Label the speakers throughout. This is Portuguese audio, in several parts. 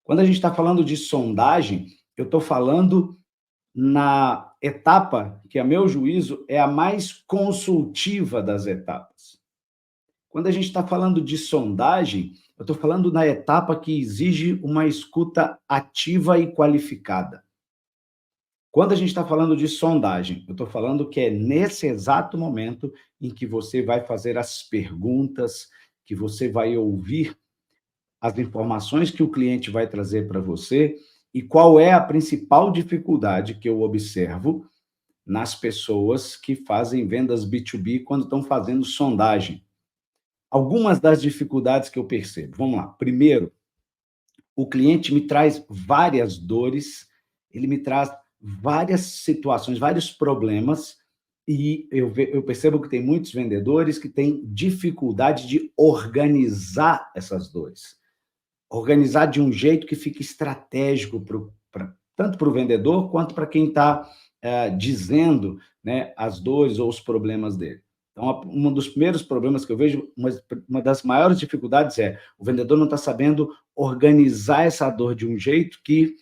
Speaker 1: Quando a gente está falando de sondagem, eu estou falando na etapa que, a meu juízo, é a mais consultiva das etapas. Quando a gente está falando de sondagem, eu estou falando na etapa que exige uma escuta ativa e qualificada. Quando a gente está falando de sondagem, eu estou falando que é nesse exato momento em que você vai fazer as perguntas, que você vai ouvir as informações que o cliente vai trazer para você e qual é a principal dificuldade que eu observo nas pessoas que fazem vendas B2B quando estão fazendo sondagem. Algumas das dificuldades que eu percebo. Vamos lá. Primeiro, o cliente me traz várias dores, ele me traz várias situações, vários problemas, e eu percebo que tem muitos vendedores que têm dificuldade de organizar essas dores. Organizar de um jeito que fique estratégico tanto para o vendedor quanto para quem está dizendo, né, as dores ou os problemas dele. Então, um dos primeiros problemas que eu vejo, uma das maiores dificuldades é o vendedor não está sabendo organizar essa dor de um jeito que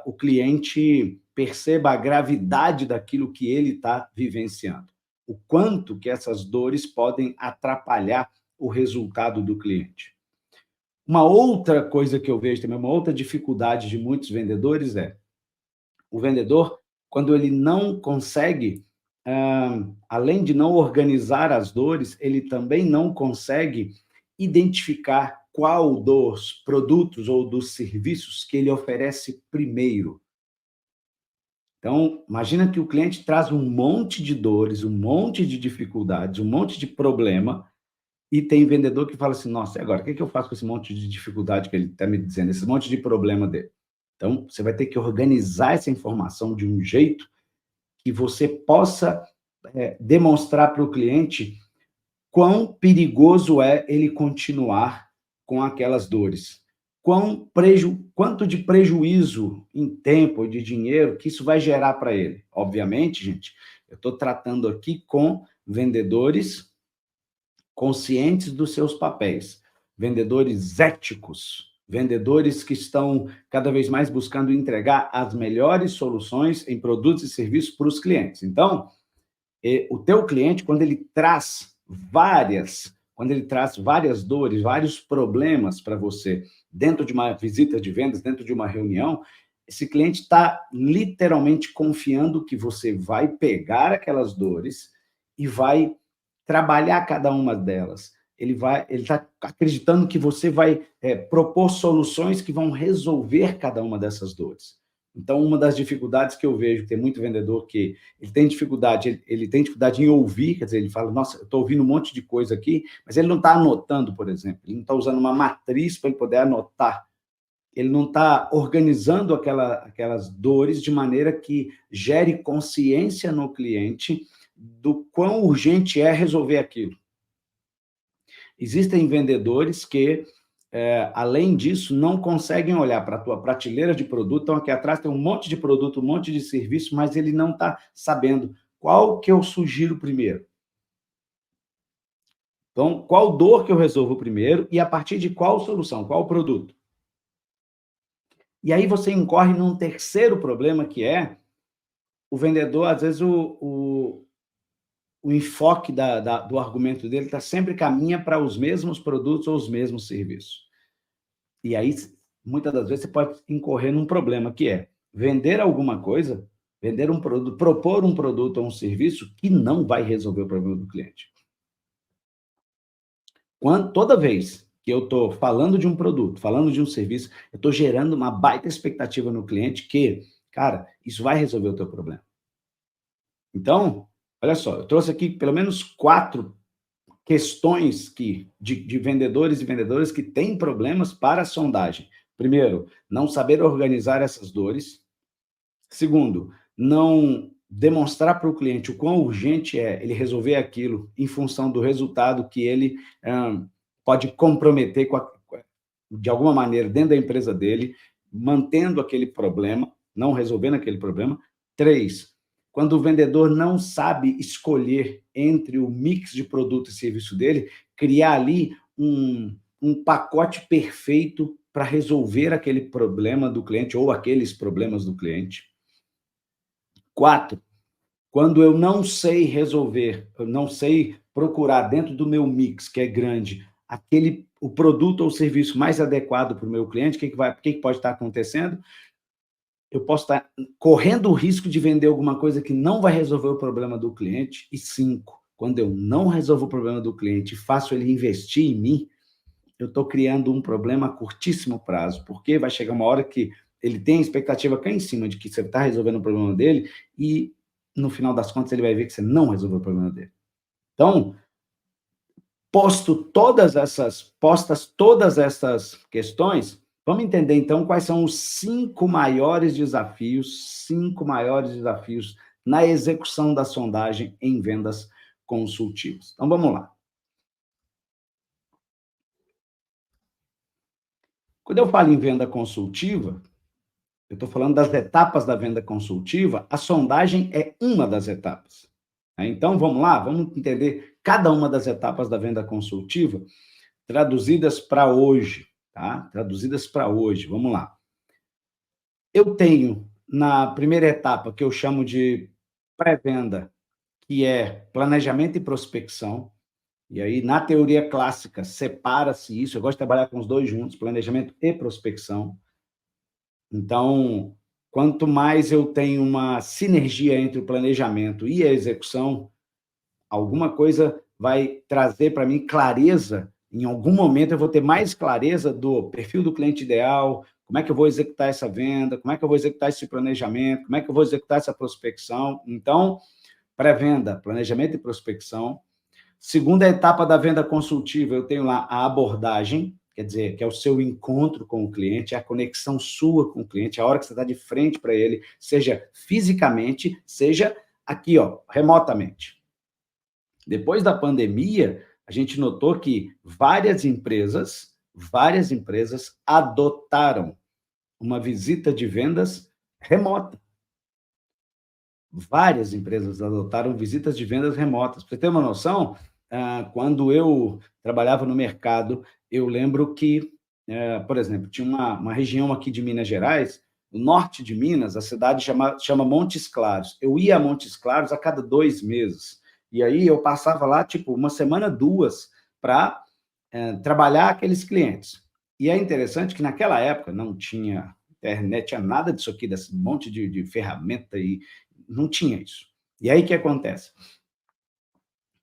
Speaker 1: o cliente perceba a gravidade daquilo que ele está vivenciando. O quanto que essas dores podem atrapalhar o resultado do cliente. Uma outra coisa que eu vejo também, uma outra dificuldade de muitos vendedores é o vendedor, quando ele não consegue, além de não organizar as dores, ele também não consegue identificar qual dos produtos ou dos serviços que ele oferece primeiro. Então, imagina que o cliente traz um monte de dores, um monte de dificuldades, um monte de problema, e tem vendedor que fala assim, nossa, e agora, o que eu faço com esse monte de dificuldade que ele está me dizendo, esse monte de problema dele? Então, você vai ter que organizar essa informação de um jeito que você possa demonstrar para o cliente quão perigoso é ele continuar com aquelas dores. Quanto de prejuízo em tempo, de dinheiro, que isso vai gerar para ele. Obviamente, gente, eu estou tratando aqui com vendedores conscientes dos seus papéis, vendedores éticos, vendedores que estão cada vez mais buscando entregar as melhores soluções em produtos e serviços para os clientes. Então, o teu cliente, quando ele traz várias dores, vários problemas para você dentro de uma visita de vendas, dentro de uma reunião, esse cliente está literalmente confiando que você vai pegar aquelas dores e vai trabalhar cada uma delas. Ele está acreditando que você vai propor soluções que vão resolver cada uma dessas dores. Então, uma das dificuldades que eu vejo, tem muito vendedor que ele tem dificuldade em ouvir, quer dizer, ele fala, nossa, eu estou ouvindo um monte de coisa aqui, mas ele não está anotando, por exemplo, ele não está usando uma matriz para ele poder anotar, ele não está organizando aquelas dores de maneira que gere consciência no cliente do quão urgente é resolver aquilo. Existem vendedores que, além disso, não conseguem olhar para a tua prateleira de produto, então aqui atrás tem um monte de produto, um monte de serviço, mas ele não está sabendo qual que eu sugiro primeiro. Então, qual dor que eu resolvo primeiro e a partir de qual solução, qual produto. E aí você incorre num terceiro problema, que é o vendedor, às vezes, o enfoque do argumento dele sempre caminha para os mesmos produtos ou os mesmos serviços. E aí, muitas das vezes, você pode incorrer num problema, que é vender alguma coisa, vender um produto, propor um produto ou um serviço que não vai resolver o problema do cliente. Toda vez que eu estou falando de um produto, falando de um serviço, eu estou gerando uma baita expectativa no cliente que, cara, isso vai resolver o teu problema. Então, olha só, eu trouxe aqui pelo menos 4 questões de vendedores e vendedoras que têm problemas para a sondagem. Primeiro, não saber organizar essas dores. Segundo, não demonstrar para o cliente o quão urgente é ele resolver aquilo em função do resultado que ele pode comprometer de alguma maneira dentro da empresa dele, mantendo aquele problema, não resolvendo aquele problema. 3, quando o vendedor não sabe escolher entre o mix de produto e serviço dele, criar ali um pacote perfeito para resolver aquele problema do cliente ou aqueles problemas do cliente. 4, quando eu não sei resolver, eu não sei procurar dentro do meu mix, que é grande, o produto ou serviço mais adequado para o meu cliente, o que pode estar acontecendo? Eu posso estar correndo o risco de vender alguma coisa que não vai resolver o problema do cliente. E 5, quando eu não resolvo o problema do cliente e faço ele investir em mim, eu estou criando um problema a curtíssimo prazo, porque vai chegar uma hora que ele tem a expectativa cá em cima de que você está resolvendo o problema dele e, no final das contas, ele vai ver que você não resolveu o problema dele. Então, postas todas essas questões, vamos entender, então, quais são os 5 maiores desafios na execução da sondagem em vendas consultivas. Então, vamos lá. Quando eu falo em venda consultiva, eu estou falando das etapas da venda consultiva, a sondagem é uma das etapas. Então, vamos lá, vamos entender cada uma das etapas da venda consultiva, traduzidas para hoje, tá? Traduzidas para hoje, vamos lá. Eu tenho, na primeira etapa, que eu chamo de pré-venda, que é planejamento e prospecção, e aí, na teoria clássica, separa-se isso, eu gosto de trabalhar com os dois juntos, planejamento e prospecção. Então, quanto mais eu tenho uma sinergia entre o planejamento e a execução, alguma coisa vai trazer para mim clareza. Em algum momento eu vou ter mais clareza do perfil do cliente ideal, como é que eu vou executar essa venda, como é que eu vou executar esse planejamento, como é que eu vou executar essa prospecção. Então, pré-venda, planejamento e prospecção. Segunda etapa da venda consultiva, eu tenho lá a abordagem, quer dizer, que é o seu encontro com o cliente, é a conexão sua com o cliente, a hora que você está de frente para ele, seja fisicamente, seja aqui, ó, remotamente. Depois da pandemia, a gente notou que várias empresas adotaram uma visita de vendas remota. Várias empresas adotaram visitas de vendas remotas. Para você ter uma noção, quando eu trabalhava no mercado, eu lembro que, por exemplo, tinha uma região aqui de Minas Gerais, no norte de Minas, a cidade chama Montes Claros. Eu ia a Montes Claros a cada 2 meses. E aí eu passava lá, tipo, uma semana, 2, para trabalhar aqueles clientes. E é interessante que naquela época não tinha internet, tinha nada disso aqui, desse monte de ferramenta, e não tinha isso. E aí o que acontece?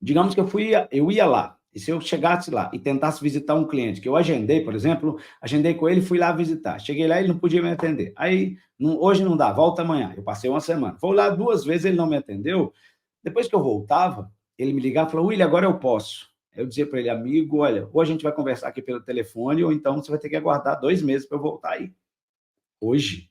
Speaker 1: Digamos que eu ia lá, e se eu chegasse lá e tentasse visitar um cliente que eu agendei, por exemplo, agendei com ele e fui lá visitar. Cheguei lá e ele não podia me atender. Aí, hoje não dá, volta amanhã. Eu passei uma semana. Vou lá 2 vezes, ele não me atendeu. Depois que eu voltava, ele me ligava e falou, William, agora eu posso. Eu dizia para ele, amigo, olha, ou a gente vai conversar aqui pelo telefone, ou então você vai ter que aguardar 2 meses para eu voltar aí. Hoje,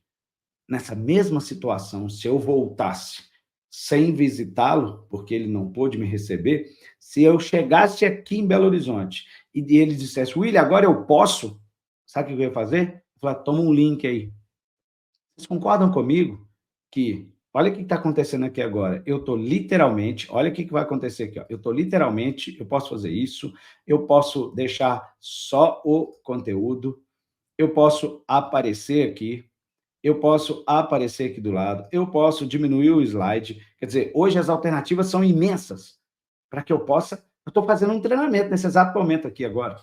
Speaker 1: nessa mesma situação, se eu voltasse sem visitá-lo, porque ele não pôde me receber, se eu chegasse aqui em Belo Horizonte e ele dissesse, William, agora eu posso, sabe o que eu ia fazer? Eu falei, toma um link aí. Vocês concordam comigo que, olha o que está acontecendo aqui agora, eu estou literalmente, olha o que vai acontecer aqui, ó, eu estou literalmente, eu posso fazer isso, eu posso deixar só o conteúdo, eu posso aparecer aqui, eu posso aparecer aqui do lado, eu posso diminuir o slide. Quer dizer, hoje as alternativas são imensas para que eu possa. Eu estou fazendo um treinamento nesse exato momento aqui agora.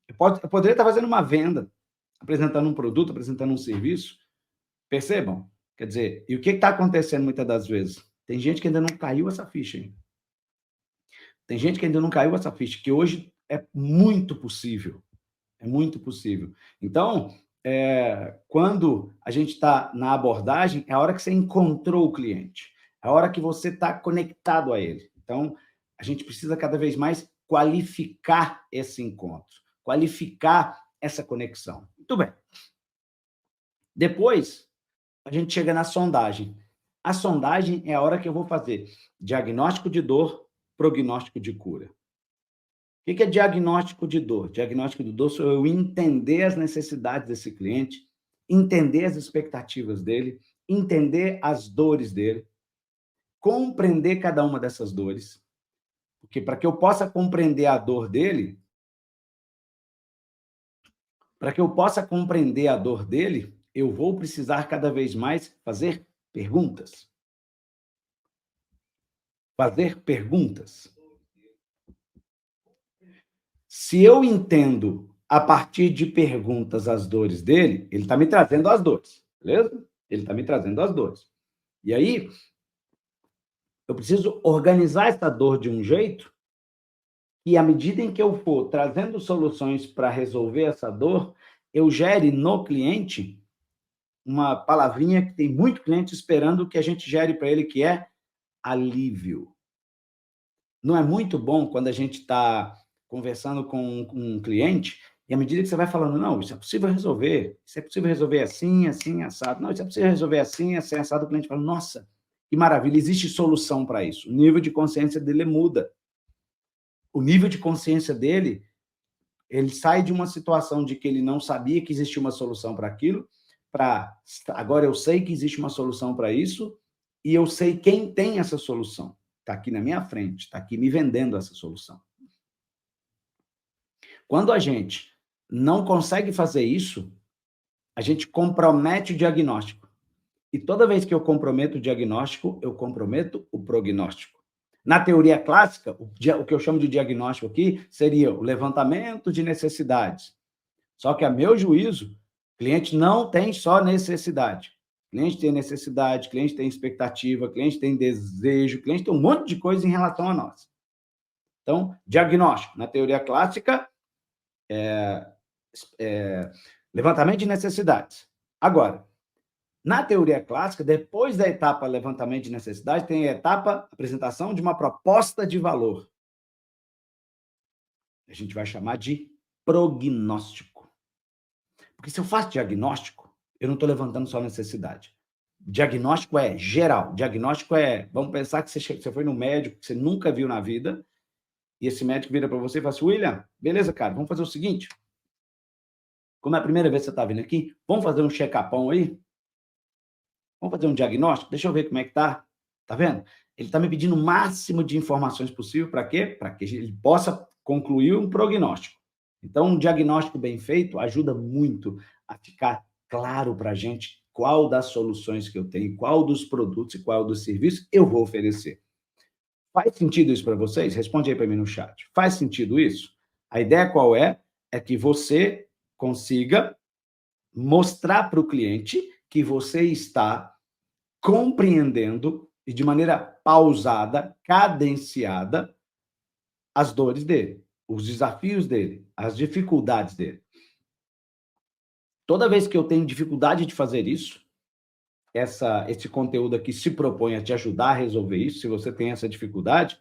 Speaker 1: Eu poderia estar fazendo uma venda, apresentando um produto, apresentando um serviço. Percebam? Quer dizer, e o que está acontecendo muitas das vezes? Tem gente que ainda não caiu essa ficha ainda. Tem gente que ainda não caiu essa ficha, que hoje é muito possível. É muito possível. Então, quando a gente está na abordagem, é a hora que você encontrou o cliente, é a hora que você está conectado a ele. Então, a gente precisa cada vez mais qualificar esse encontro, qualificar essa conexão. Muito bem. Depois, a gente chega na sondagem. A sondagem é a hora que eu vou fazer diagnóstico de dor, prognóstico de cura. O que é diagnóstico de dor? Diagnóstico de dor é eu entender as necessidades desse cliente, entender as expectativas dele, entender as dores dele, compreender cada uma dessas dores, porque para que eu possa compreender a dor dele, Para que eu possa compreender a dor dele, eu vou precisar cada vez mais fazer perguntas. Fazer perguntas. Se eu entendo a partir de perguntas as dores dele, ele está me trazendo as dores, beleza? Ele está me trazendo as dores. E aí, eu preciso organizar essa dor de um jeito que, à medida em que eu for trazendo soluções para resolver essa dor, eu gere no cliente uma palavrinha que tem muito cliente esperando que a gente gere para ele, que é alívio. Não é muito bom quando a gente está conversando com um cliente e, à medida que você vai falando, não, isso é possível resolver assim, assim, assado. Não, isso é possível resolver assim, assim, assado. O cliente fala, nossa, que maravilha, existe solução para isso. O nível de consciência dele muda. O nível de consciência dele, ele sai de uma situação de que ele não sabia que existia uma solução para aquilo, para agora eu sei que existe uma solução para isso e eu sei quem tem essa solução. Está aqui na minha frente, está aqui me vendendo essa solução. Quando a gente não consegue fazer isso, a gente compromete o diagnóstico. E toda vez que eu comprometo o diagnóstico, eu comprometo o prognóstico. Na teoria clássica, o que eu chamo de diagnóstico aqui seria o levantamento de necessidades. Só que, a meu juízo, o cliente não tem só necessidade. O cliente tem necessidade, o cliente tem expectativa, o cliente tem desejo, o cliente tem um monte de coisa em relação a nós. Então, diagnóstico, na teoria clássica, levantamento de necessidades. Agora, na teoria clássica, depois da etapa levantamento de necessidades, tem a etapa apresentação de uma proposta de valor. A gente vai chamar de prognóstico. Porque se eu faço diagnóstico, eu não estou levantando só necessidade. Diagnóstico é geral. Diagnóstico é, vamos pensar que você foi no médico que você nunca viu na vida, e esse médico vira para você e fala assim, William, beleza, cara, vamos fazer o seguinte, como é a primeira vez que você está vindo aqui, vamos fazer um check-upão aí? Vamos fazer um diagnóstico? Deixa eu ver como é que tá. Tá vendo? Ele está me pedindo o máximo de informações possível, para quê? Para que ele possa concluir um prognóstico. Então, um diagnóstico bem feito ajuda muito a ficar claro para a gente qual das soluções que eu tenho, qual dos produtos e qual dos serviços eu vou oferecer. Faz sentido isso para vocês? Responde aí para mim no chat. Faz sentido isso? A ideia qual é? É que você consiga mostrar para o cliente que você está compreendendo e de maneira pausada, cadenciada, as dores dele, os desafios dele, as dificuldades dele. Toda vez que eu tenho dificuldade de fazer isso, esse conteúdo aqui se propõe a te ajudar a resolver isso, se você tem essa dificuldade,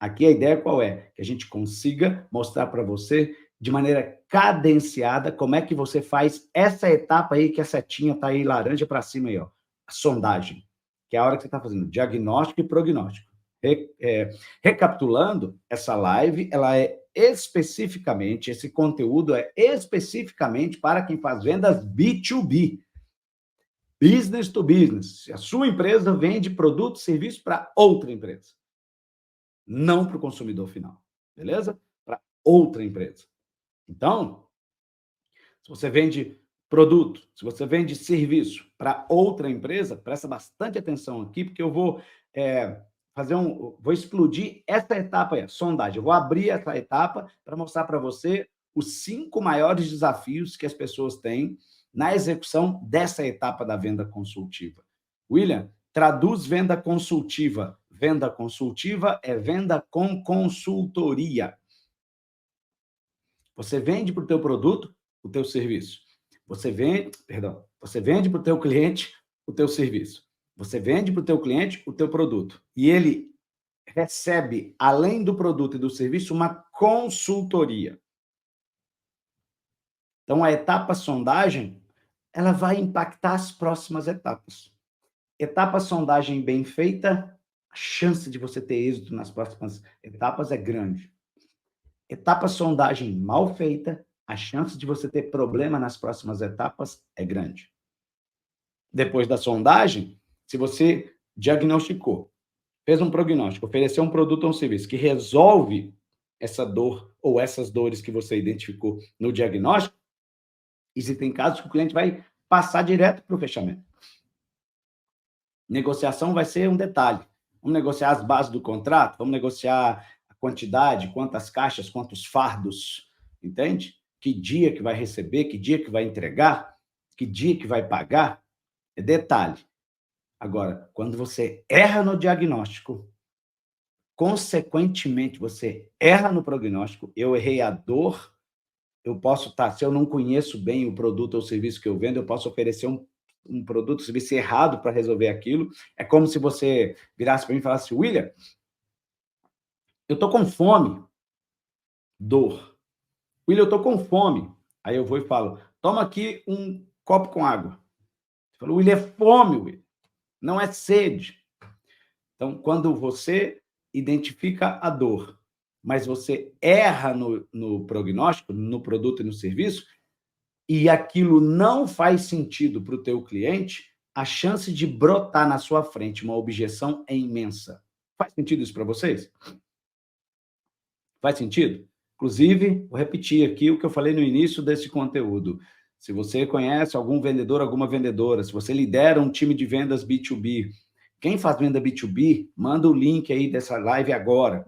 Speaker 1: aqui a ideia qual é? Que a gente consiga mostrar para você de maneira cadenciada como é que você faz essa etapa aí que a setinha está aí laranja para cima aí, ó, a sondagem, que é a hora que você está fazendo diagnóstico e prognóstico. Recapitulando, essa live, ela é especificamente, esse conteúdo é especificamente para quem faz vendas B2B, business to business. Se a sua empresa vende produto, serviço para outra empresa, não para o consumidor final, beleza? Para outra empresa. Então, se você vende produto, se você vende serviço para outra empresa, presta bastante atenção aqui, porque eu vou vou explodir essa etapa aí, a sondagem. Eu vou abrir essa etapa para mostrar para você os 5 maiores desafios que as pessoas têm na execução dessa etapa da venda consultiva. William, traduz venda consultiva. Venda consultiva é venda com consultoria. Você vende para o teu produto o teu serviço. Você vende para o teu cliente o teu serviço. Você vende para o teu cliente o teu produto. E ele recebe, além do produto e do serviço, uma consultoria. Então, a etapa sondagem, ela vai impactar as próximas etapas. Etapa sondagem bem feita, a chance de você ter êxito nas próximas etapas é grande. Etapa sondagem mal feita, a chance de você ter problema nas próximas etapas é grande. Depois da sondagem, se você diagnosticou, fez um prognóstico, ofereceu um produto ou um serviço que resolve essa dor ou essas dores que você identificou no diagnóstico, Existem casos que o cliente vai passar direto para o fechamento. Negociação vai ser um detalhe. Vamos negociar as bases do contrato, vamos negociar a quantidade, quantas caixas, quantos fardos, entende? Que dia que vai receber, que dia que vai entregar, que dia que vai pagar, é detalhe. Agora, quando você erra no diagnóstico, consequentemente, você erra no prognóstico, eu errei a dor, eu posso estar, se eu não conheço bem o produto ou o serviço que eu vendo, eu posso oferecer um produto, serviço errado para resolver aquilo. É como se você virasse para mim e falasse, William, eu estou com fome, dor. William, eu estou com fome. Aí eu vou e falo, toma aqui um copo com água. Você falou, William, é fome, William. Não é sede. Então, quando você identifica a dor, mas você erra no prognóstico, no produto e no serviço, e aquilo não faz sentido para o teu cliente, a chance de brotar na sua frente uma objeção é imensa. Faz sentido isso para vocês? Faz sentido? Inclusive, vou repetir aqui o que eu falei no início desse conteúdo. Se você conhece algum vendedor, alguma vendedora, se você lidera um time de vendas B2B, quem faz venda B2B, manda o link aí dessa live agora.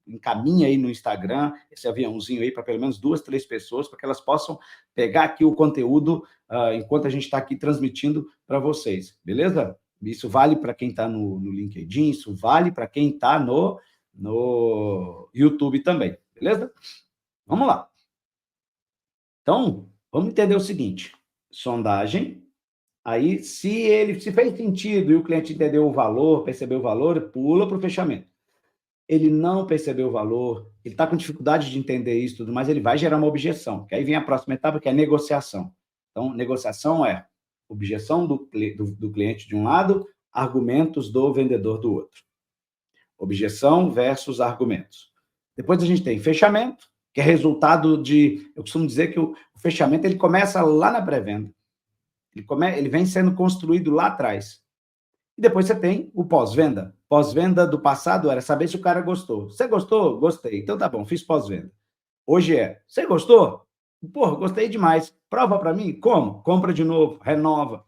Speaker 1: Encaminha aí no Instagram esse aviãozinho aí para pelo menos 2, 3 pessoas, para que elas possam pegar aqui o conteúdo enquanto a gente está aqui transmitindo para vocês, beleza? Isso vale para quem está no LinkedIn, isso vale para quem está no YouTube também, beleza? Vamos lá. Então, vamos entender o seguinte, sondagem, aí se fez sentido e o cliente entendeu o valor, percebeu o valor, pula para o fechamento. Ele não percebeu o valor, ele está com dificuldade de entender isso e tudo mais, ele vai gerar uma objeção, que aí vem a próxima etapa, que é a negociação. Então, negociação é objeção do cliente de um lado, argumentos do vendedor do outro. Objeção versus argumentos. Depois a gente tem fechamento, que é resultado de... Eu costumo dizer que o fechamento ele começa lá na pré-venda. Ele vem sendo construído lá atrás. E depois você tem o pós-venda. Pós-venda do passado era saber se o cara gostou. Você gostou? Gostei. Então tá bom, fiz pós-venda. Hoje é, você gostou? Porra, gostei demais. Prova para mim? Como? Compra de novo, renova.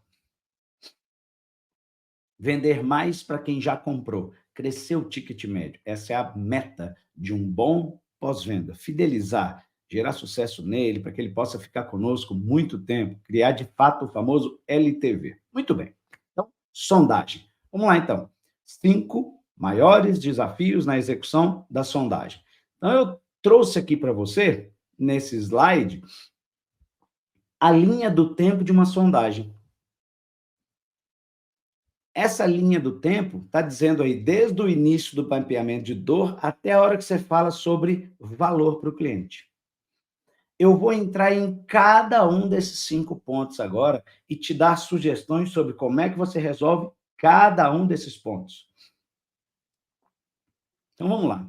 Speaker 1: Vender mais para quem já comprou. Crescer o ticket médio. Essa é a meta de um bom pós-venda. Fidelizar, gerar sucesso nele, para que ele possa ficar conosco muito tempo, criar de fato o famoso LTV. Muito bem. Então, sondagem. Vamos lá, então. 5 maiores desafios na execução da sondagem. Então, eu trouxe aqui para você, nesse slide, a linha do tempo de uma sondagem. Essa linha do tempo está dizendo aí, desde o início do mapeamento de dor até a hora que você fala sobre valor para o cliente. Eu vou entrar em cada um desses 5 pontos agora e te dar sugestões sobre como é que você resolve cada um desses pontos. Então, vamos lá.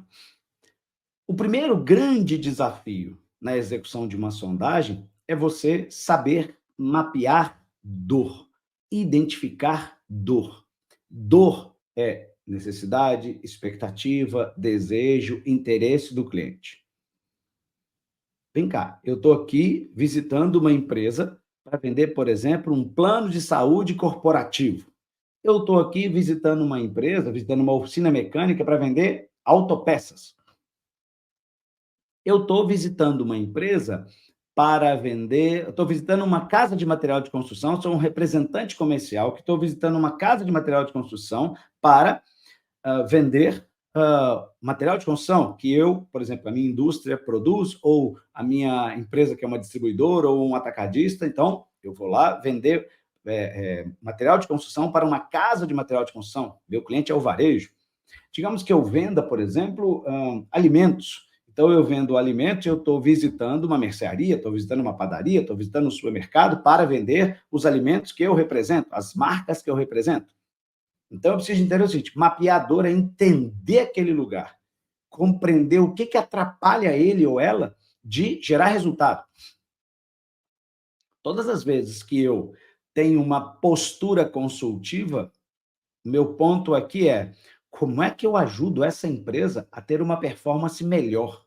Speaker 1: O primeiro grande desafio na execução de uma sondagem é você saber mapear dor, identificar dor. Dor é necessidade, expectativa, desejo, interesse do cliente. Vem cá, eu estou aqui visitando uma empresa para vender, por exemplo, um plano de saúde corporativo. Eu estou aqui visitando uma empresa, visitando uma oficina mecânica para vender autopeças. Eu estou visitando uma empresa para vender, eu estou visitando uma casa de material de construção, sou um representante comercial que estou visitando uma casa de material de construção para vender material de construção que eu, por exemplo, a minha indústria produz, ou a minha empresa que é uma distribuidora ou um atacadista, então eu vou lá vender material de construção para uma casa de material de construção, meu cliente é o varejo. Digamos que eu venda, por exemplo, alimentos. Então, eu vendo alimentos, eu estou visitando uma mercearia, estou visitando uma padaria, estou visitando um supermercado para vender os alimentos que eu represento, as marcas que eu represento. Então, eu preciso entender o seguinte, mapeador é entender aquele lugar, compreender o que atrapalha ele ou ela de gerar resultado. Todas as vezes que eu tenho uma postura consultiva, meu ponto aqui é, como é que eu ajudo essa empresa a ter uma performance melhor?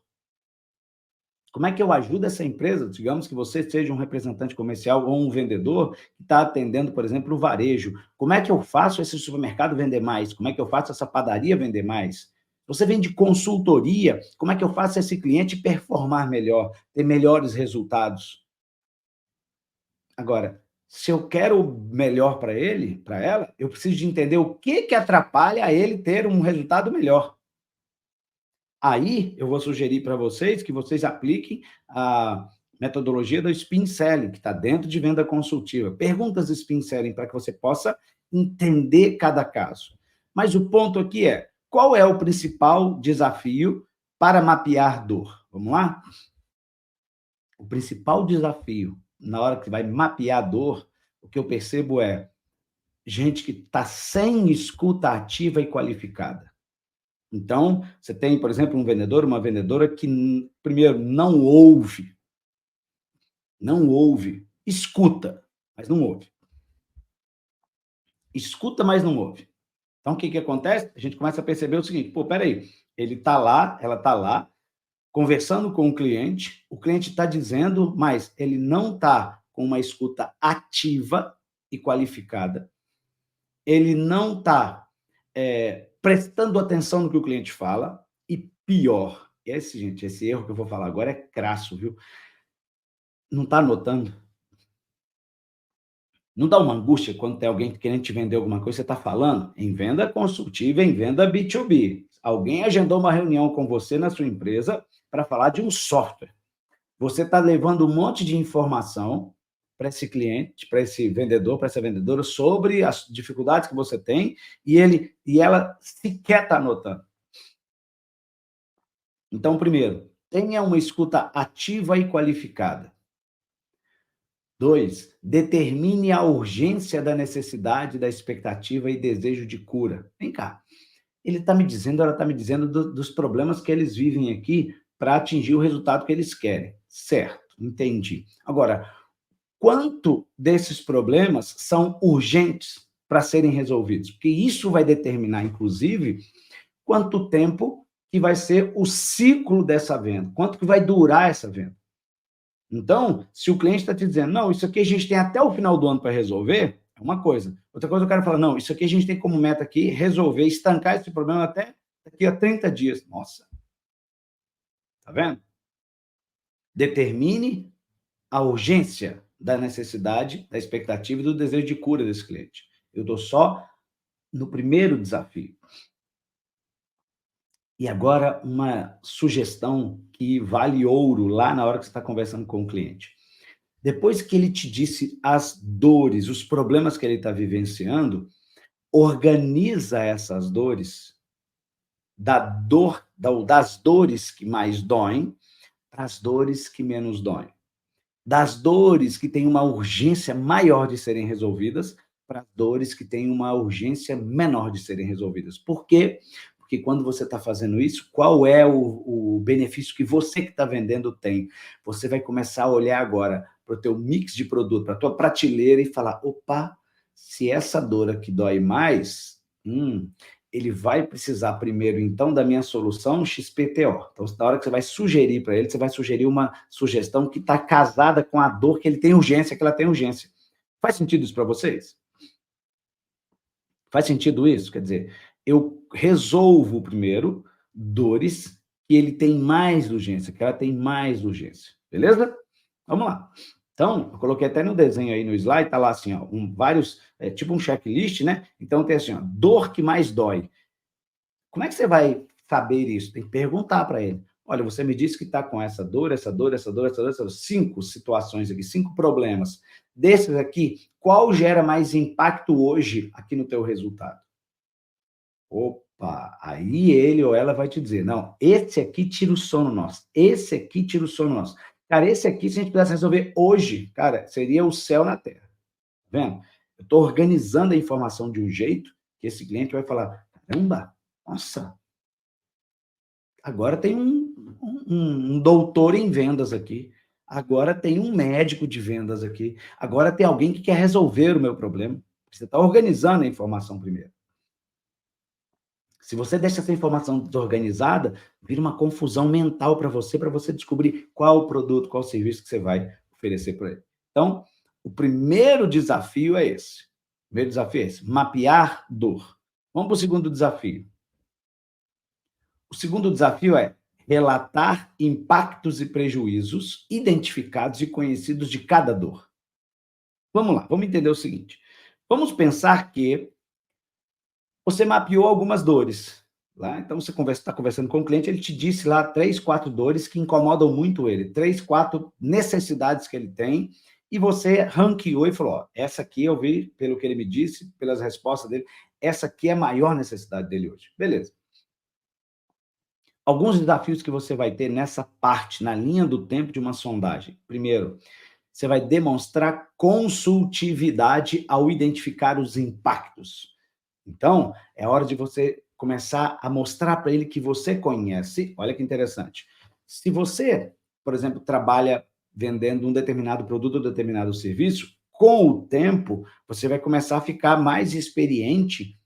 Speaker 1: Como é que eu ajudo essa empresa? Digamos que você seja um representante comercial ou um vendedor que está atendendo, por exemplo, o varejo. Como é que eu faço esse supermercado vender mais? Como é que eu faço essa padaria vender mais? Você vende consultoria, como é que eu faço esse cliente performar melhor, ter melhores resultados? Agora, se eu quero o melhor para ele, para ela, eu preciso de entender o que que atrapalha a ele ter um resultado melhor. Aí, eu vou sugerir para vocês que vocês apliquem a metodologia do Spin Selling, que está dentro de venda consultiva. Perguntas de Spin Selling para que você possa entender cada caso. Mas o ponto aqui é, qual é o principal desafio para mapear dor? Vamos lá? O principal desafio na hora que vai mapear a dor, o que eu percebo é gente que está sem escuta ativa e qualificada. Então, você tem, por exemplo, um vendedor, uma vendedora que, primeiro, não ouve, escuta, mas não ouve. Escuta, mas não ouve. Então, o que que acontece? A gente começa a perceber o seguinte, pô, peraí, ele está lá, ela está lá, conversando com o cliente está dizendo, mas ele não está com uma escuta ativa e qualificada, ele não está prestando atenção no que o cliente fala, e pior, gente, esse erro que eu vou falar agora é crasso, viu? Não está anotando. Não dá uma angústia quando tem alguém querendo te vender alguma coisa, você está falando em venda consultiva, em venda B2B. Alguém agendou uma reunião com você na sua empresa para falar de um software. Você está levando um monte de informação para esse cliente, para esse vendedor, para essa vendedora, sobre as dificuldades que você tem, e ela sequer está anotando. Então, primeiro, tenha uma escuta ativa e qualificada. 2, determine a urgência da necessidade, da expectativa e desejo de cura. Vem cá, ele está me dizendo, ela está me dizendo dos problemas que eles vivem aqui para atingir o resultado que eles querem. Certo, entendi. Agora, quanto desses problemas são urgentes para serem resolvidos? Porque isso vai determinar, inclusive, quanto tempo que vai ser o ciclo dessa venda, quanto que vai durar essa venda. Então, se o cliente está te dizendo, não, isso aqui a gente tem até o final do ano para resolver, é uma coisa. Outra coisa, o cara fala, não, isso aqui a gente tem como meta aqui resolver, estancar esse problema até daqui a 30 dias. Nossa. Tá vendo? Determine a urgência da necessidade, da expectativa e do desejo de cura desse cliente. Eu estou só no primeiro desafio. E agora, uma sugestão que vale ouro lá na hora que você está conversando com o cliente. Depois que ele te disse as dores, os problemas que ele está vivenciando, organiza essas dores, das dores que mais doem, para as dores que menos doem. Das dores que têm uma urgência maior de serem resolvidas, para as dores que têm uma urgência menor de serem resolvidas. Por quê? Porque quando você está fazendo isso, qual é o benefício que você que está vendendo tem? Você vai começar a olhar agora para o teu mix de produto, para a tua prateleira e falar, opa, se essa dor aqui dói mais, ele vai precisar primeiro, então, da minha solução XPTO. Então, na hora que você vai sugerir para ele, você vai sugerir uma sugestão que está casada com a dor que ele tem urgência, que ela tem urgência. Faz sentido isso para vocês? Faz sentido isso? Quer dizer, eu resolvo primeiro dores que ele tem mais urgência, que ela tem mais urgência. Beleza? Vamos lá. Então, eu coloquei até no desenho aí no slide, tá lá assim, ó, vários, tipo um checklist, né? Então tem assim, ó, dor que mais dói. Como é que você vai saber isso? Tem que perguntar para ele. Olha, você me disse que está com essa dor, essa dor, essa dor, essa dor, essa dor. 5 situações aqui, 5 problemas. Desses aqui, qual gera mais impacto hoje aqui no teu resultado? Opa, aí ele ou ela vai te dizer, não, esse aqui tira o sono nosso, esse aqui tira o sono nosso. Cara, esse aqui, se a gente pudesse resolver hoje, cara, seria o céu na terra. Tá vendo? Eu estou organizando a informação de um jeito que esse cliente vai falar, caramba, nossa, agora tem um doutor em vendas aqui, agora tem um médico de vendas aqui, agora tem alguém que quer resolver o meu problema. Você está organizando a informação primeiro. Se você deixa essa informação desorganizada, vira uma confusão mental para você descobrir qual o produto, qual o serviço que você vai oferecer para ele. Então, o primeiro desafio é esse. O primeiro desafio é esse, mapear dor. Vamos para o segundo desafio. O segundo desafio é relatar impactos e prejuízos identificados e conhecidos de cada dor. Vamos lá, vamos entender o seguinte. Vamos pensar que você mapeou algumas dores. Lá, então, você está conversando com o cliente, ele te disse lá 3, 4 dores que incomodam muito ele, 3, 4 necessidades que ele tem, e você ranqueou e falou, ó, essa aqui eu vi, pelo que ele me disse, pelas respostas dele, essa aqui é a maior necessidade dele hoje. Beleza. Alguns desafios que você vai ter nessa parte, na linha do tempo de uma sondagem. Primeiro, você vai demonstrar consultividade ao identificar os impactos. Então, é hora de você começar a mostrar para ele que você conhece. Olha que interessante. Se você, por exemplo, trabalha vendendo um determinado produto ou determinado serviço, com o tempo, você vai começar a ficar mais experiente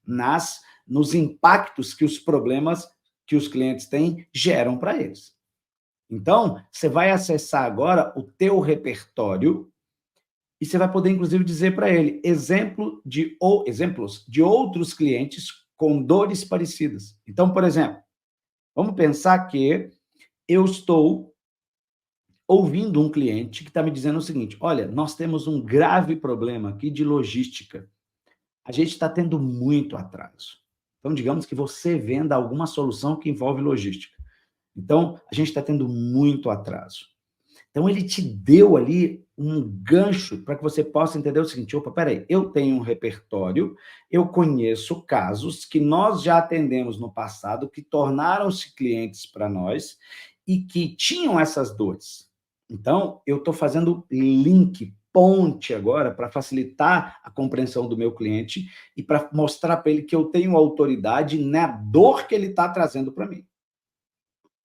Speaker 1: nos impactos que os problemas que os clientes têm geram para eles. Então, você vai acessar agora o teu repertório e você vai poder, inclusive, dizer para ele exemplos de outros clientes com dores parecidas. Então, por exemplo, vamos pensar que eu estou ouvindo um cliente que está me dizendo o seguinte, olha, nós temos um grave problema aqui de logística. A gente está tendo muito atraso. Então, digamos que você venda alguma solução que envolve logística. Então, a gente está tendo muito atraso. Então, ele te deu ali um gancho para que você possa entender o seguinte, opa, peraí, eu tenho um repertório, eu conheço casos que nós já atendemos no passado, que tornaram-se clientes para nós e que tinham essas dores. Então, eu estou fazendo link, ponte agora, para facilitar a compreensão do meu cliente e para mostrar para ele que eu tenho autoridade na dor que ele está trazendo para mim.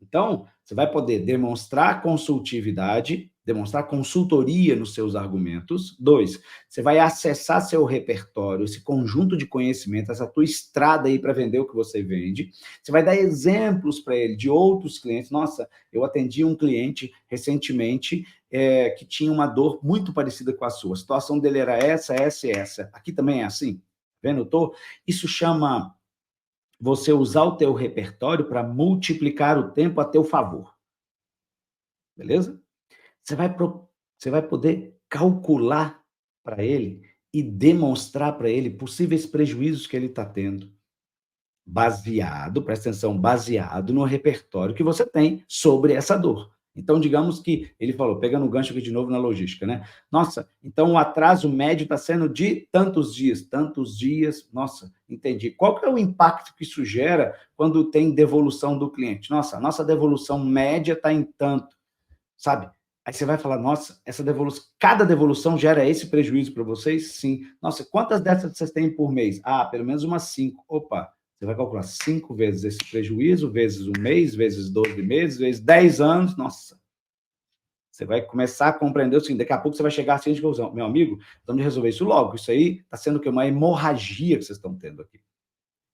Speaker 1: Então, você vai poder demonstrar consultividade, demonstrar consultoria nos seus argumentos. 2, você vai acessar seu repertório, esse conjunto de conhecimento, essa tua estrada aí para vender o que você vende. Você vai dar exemplos para ele de outros clientes. Nossa, eu atendi um cliente recentemente que tinha uma dor muito parecida com a sua. A situação dele era essa, essa e essa. Aqui também é assim. Vendo? Isso chama você usar o teu repertório para multiplicar o tempo a teu favor. Beleza? Você vai poder calcular para ele e demonstrar para ele possíveis prejuízos que ele está tendo. Baseado, presta atenção, baseado no repertório que você tem sobre essa dor. Então, digamos que ele falou, pegando o gancho aqui de novo na logística, né? Nossa, então o atraso médio está sendo de tantos dias, nossa, entendi. Qual que é o impacto que isso gera quando tem devolução do cliente? Nossa, a nossa devolução média está em tanto, sabe? Aí você vai falar, nossa, cada devolução gera esse prejuízo para vocês? Sim. Nossa, quantas dessas vocês têm por mês? Ah, pelo menos umas 5. Opa, você vai calcular 5 vezes esse prejuízo, vezes um mês, vezes 12 meses, vezes 10 anos. Nossa, você vai começar a compreender assim, daqui a pouco você vai chegar assim de conclusão. Meu amigo, vamos resolver isso logo. Isso aí está sendo uma hemorragia que vocês estão tendo aqui.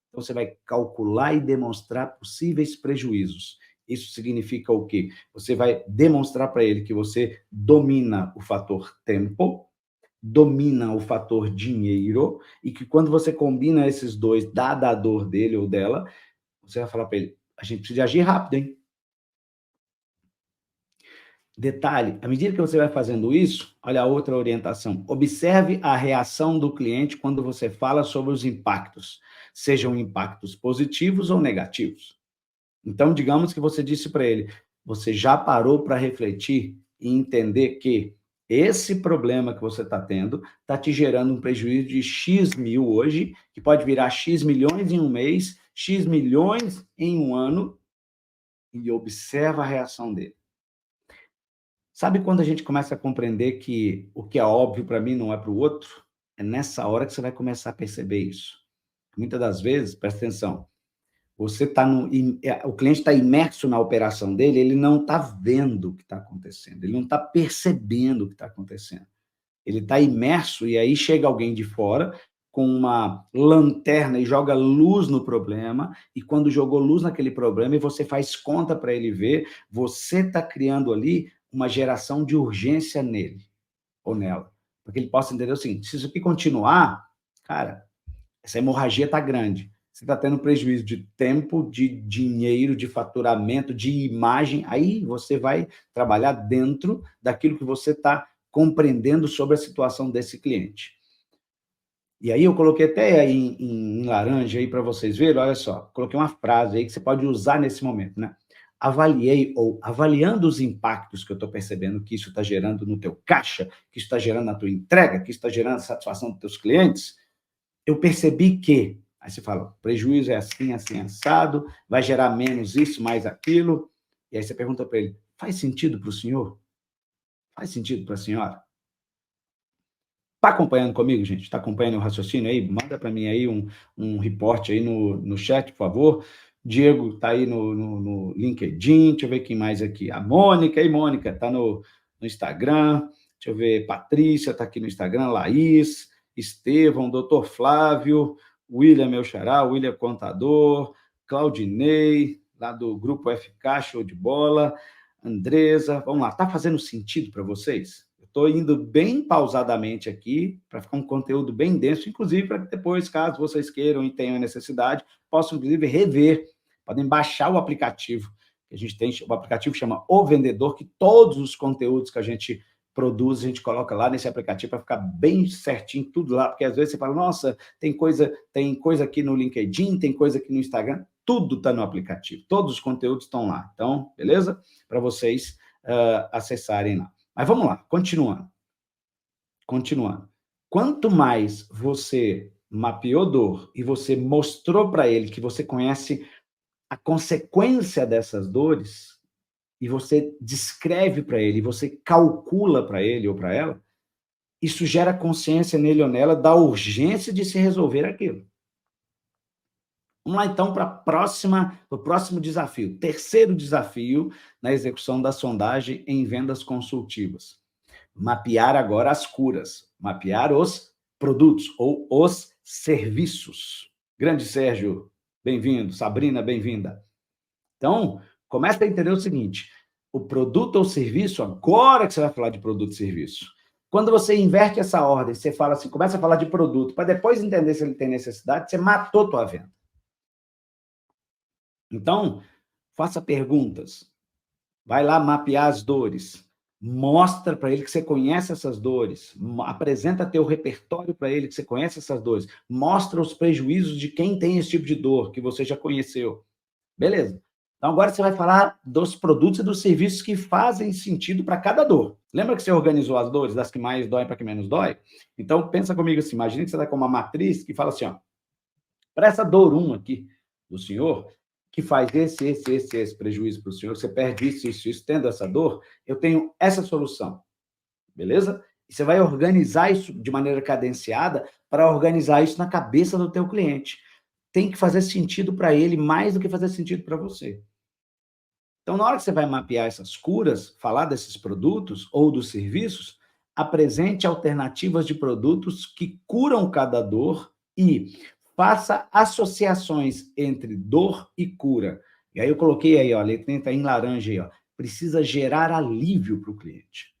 Speaker 1: Então, você vai calcular e demonstrar possíveis prejuízos. Isso significa o quê? Você vai demonstrar para ele que você domina o fator tempo, domina o fator dinheiro, e que quando você combina esses dois, dada a dor dele ou dela, você vai falar para ele, a gente precisa agir rápido, hein? Detalhe, à medida que você vai fazendo isso, olha a outra orientação, observe a reação do cliente quando você fala sobre os impactos, sejam impactos positivos ou negativos. Então, digamos que você disse para ele, você já parou para refletir e entender que esse problema que você está tendo está te gerando um prejuízo de X mil hoje, que pode virar X milhões em um mês, X milhões em um ano, e observa a reação dele. Sabe quando a gente começa a compreender que o que é óbvio para mim não é para o outro? É nessa hora que você vai começar a perceber isso. Muitas das vezes, presta atenção, você está o cliente está imerso na operação dele, ele não está vendo o que está acontecendo, ele não está percebendo o que está acontecendo. Ele está imerso e aí chega alguém de fora com uma lanterna e joga luz no problema, e quando jogou luz naquele problema e você faz conta para ele ver, você está criando ali uma geração de urgência nele ou nela, para que ele possa entender o seguinte: se isso aqui continuar, cara, essa hemorragia está grande. Você está tendo prejuízo de tempo, de dinheiro, de faturamento, de imagem. Aí você vai trabalhar dentro daquilo que você está compreendendo sobre a situação desse cliente. E aí eu coloquei até aí em laranja aí para vocês verem, olha só, coloquei uma frase aí que você pode usar nesse momento, né? Avaliei ou avaliando os impactos que eu estou percebendo que isso está gerando no teu caixa, que isso está gerando na tua entrega, que isso está gerando a satisfação dos teus clientes, eu percebi que, aí você fala, prejuízo é assim, assim, assado, vai gerar menos isso, mais aquilo, e aí você pergunta para ele, faz sentido para o senhor? Faz sentido para a senhora? Está acompanhando comigo, gente? Está acompanhando o raciocínio aí? Manda para mim aí um reporte aí no chat, por favor. Diego está aí no LinkedIn, deixa eu ver quem mais aqui. A Mônica, aí Mônica, está no Instagram, deixa eu ver, Patrícia está aqui no Instagram, Laís, Estevão, Doutor Flávio, William, meu xará, William Contador, Claudinei, lá do Grupo FK, show de bola, Andresa, vamos lá, está fazendo sentido para vocês? Estou indo bem pausadamente aqui, para ficar um conteúdo bem denso, inclusive para que depois, caso vocês queiram e tenham necessidade, possam, inclusive, rever, podem baixar o aplicativo, que a gente tem, o aplicativo chama O Vendedor, que todos os conteúdos que a gente produz, a gente coloca lá nesse aplicativo para ficar bem certinho, tudo lá, porque às vezes você fala, nossa, tem coisa aqui no LinkedIn, tem coisa aqui no Instagram, tudo está no aplicativo, todos os conteúdos estão lá, então, beleza? Para vocês acessarem lá. Mas vamos lá, continuando. Quanto mais você mapeou dor e você mostrou para ele que você conhece a consequência dessas dores, e você descreve para ele, você calcula para ele ou para ela, isso gera consciência nele ou nela da urgência de se resolver aquilo. Vamos lá, então, para o próximo desafio. Terceiro desafio na execução da sondagem em vendas consultivas. Mapear agora as curas, mapear os produtos ou os serviços. Grande Sérgio, bem-vindo. Sabrina, bem-vinda. Então, começa a entender o seguinte, o produto ou serviço, agora que você vai falar de produto e serviço, quando você inverte essa ordem, você fala assim, começa a falar de produto, para depois entender se ele tem necessidade, você matou tua venda. Então, faça perguntas, vai lá mapear as dores, mostra para ele que você conhece essas dores, apresenta teu repertório para ele que você conhece essas dores, mostra os prejuízos de quem tem esse tipo de dor, que você já conheceu. Beleza. Então, agora você vai falar dos produtos e dos serviços que fazem sentido para cada dor. Lembra que você organizou as dores, das que mais dói para que menos dói? Então, pensa comigo assim, imagina que você está com uma matriz que fala assim, ó, para essa dor 1 aqui do senhor, que faz esse prejuízo para o senhor, você perde isso, tendo essa dor, eu tenho essa solução, beleza? E você vai organizar isso de maneira cadenciada para organizar isso na cabeça do teu cliente. Tem que fazer sentido para ele mais do que fazer sentido para você. Então, na hora que você vai mapear essas curas, falar desses produtos ou dos serviços, apresente alternativas de produtos que curam cada dor e faça associações entre dor e cura. E aí eu coloquei aí, ó, a letrinha está em laranja aí, ó. Precisa gerar alívio para o cliente.